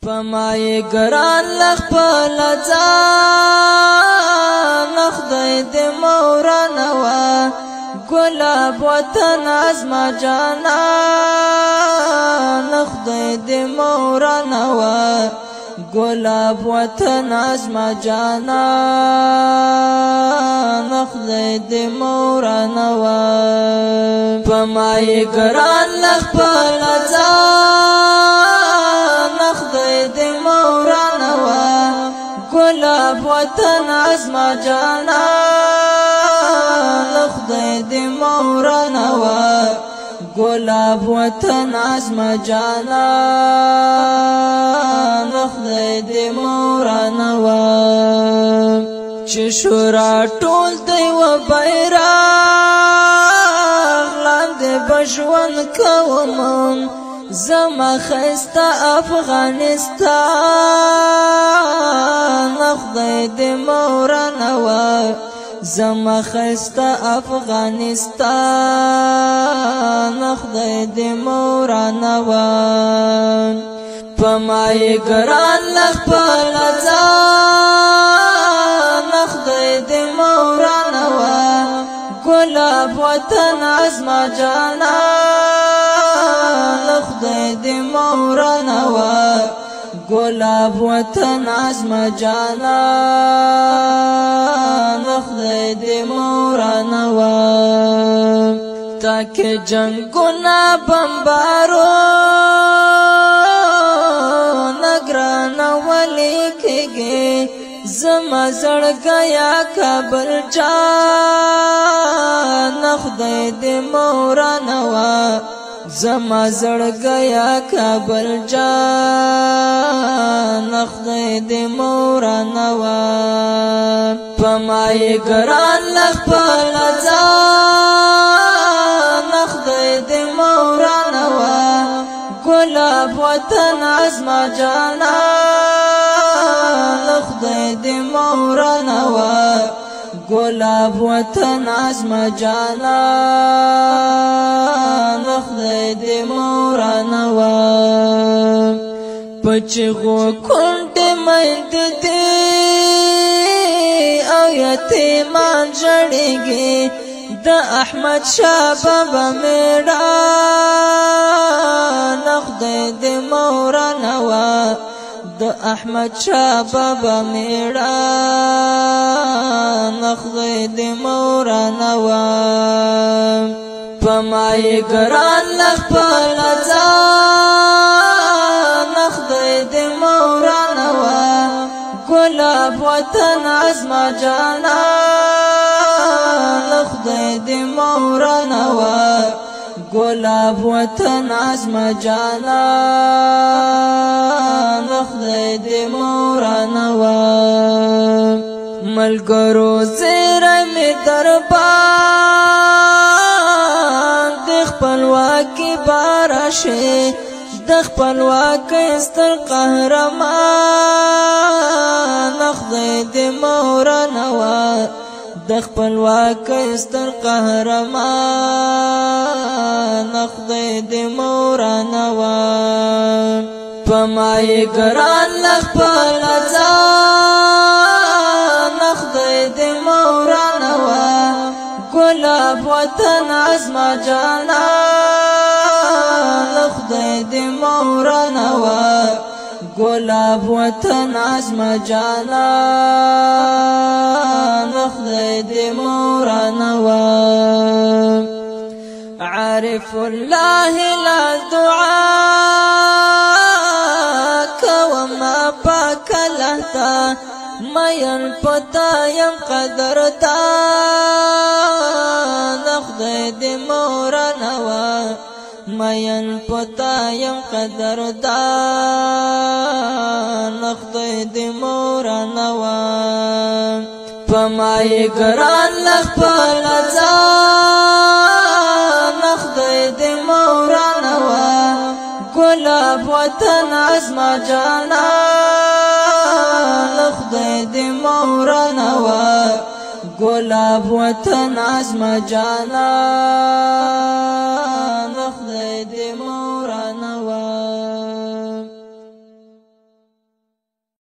پمای ګران لخپل ځان خدای دې مورانه وا ګلاب وطن ازما جانان خدای دې مورانه وا ګلاب وطن ازما جانان خدای دې مورانه وا پمای ګران لخپل ځان خدای دې مورانه وا ګلاب وطن ازما جانان خدای دې مورانه وا ګلاب وطن ازما جانان خدای دې مورانه وا چې شورا ټول دی و بیرغ لاندې بشون کوم زما خسته افغانستان خدای دې مورانه وا زما خسته افغانستان خدای دې مورانه وا پمای ګران لخپل ځان خدای دې مورانه وا ګلاب وطن ازما جانان خدای دې مورانه وا ګلاب وطن ازما جانان خدای دې مورانه وا تاکه جنگونه بمبارو نگران ولی کېږي زما زړګیا کابل جان خدای دې مورانه وا زما زړګیا کابل جان خدای دې مورانه وا پمای ګران لخپل ځان خدای دې مورانه وا ګلاب وطن ازما جانان خدای دې مورانه وا ګلاب وطن ازما جانان خدای دې مورانه وا پچغو کونټه مېند دې او یتیمان جړېږي د احمد شاه بابا میړان خدای دې مورانه وا د احمد شاه بابا میړان خدای دې مورانه وا پمای ګران لخپل ځان خدای دې مورانه وا ګلاب وطن ازما جانان خدای دې مورانه وا ګلاب وطن ازما جانان خدای دې مورانه وا ملګرو زیره می دربان د خپلواکي بارشه د خپلواکۍ ستر قهرمان خدای دې مورانه وا د خپلواکۍ ستر قهرمان خدای دې مورانه وا پمای ګران لخپل ځان خدای دې مورانه وا ګلاب وطن ازما جانان خدای دې مورانه وا ګلاب وطن ازما جانان خدای دې مورانه وا عارف الله لا دعاء کوما پاک لهتا مین پتا یم قدرتا خدای دې مورانه وا مین پتا یم قدرتا خدای دې مورانه وا پمای ګران لخپل ځان خدای دې مورانه وا ګلاب وطن ازما جانان خدای دې مورانه وا ګلاب وطن ازما جانان خدای دې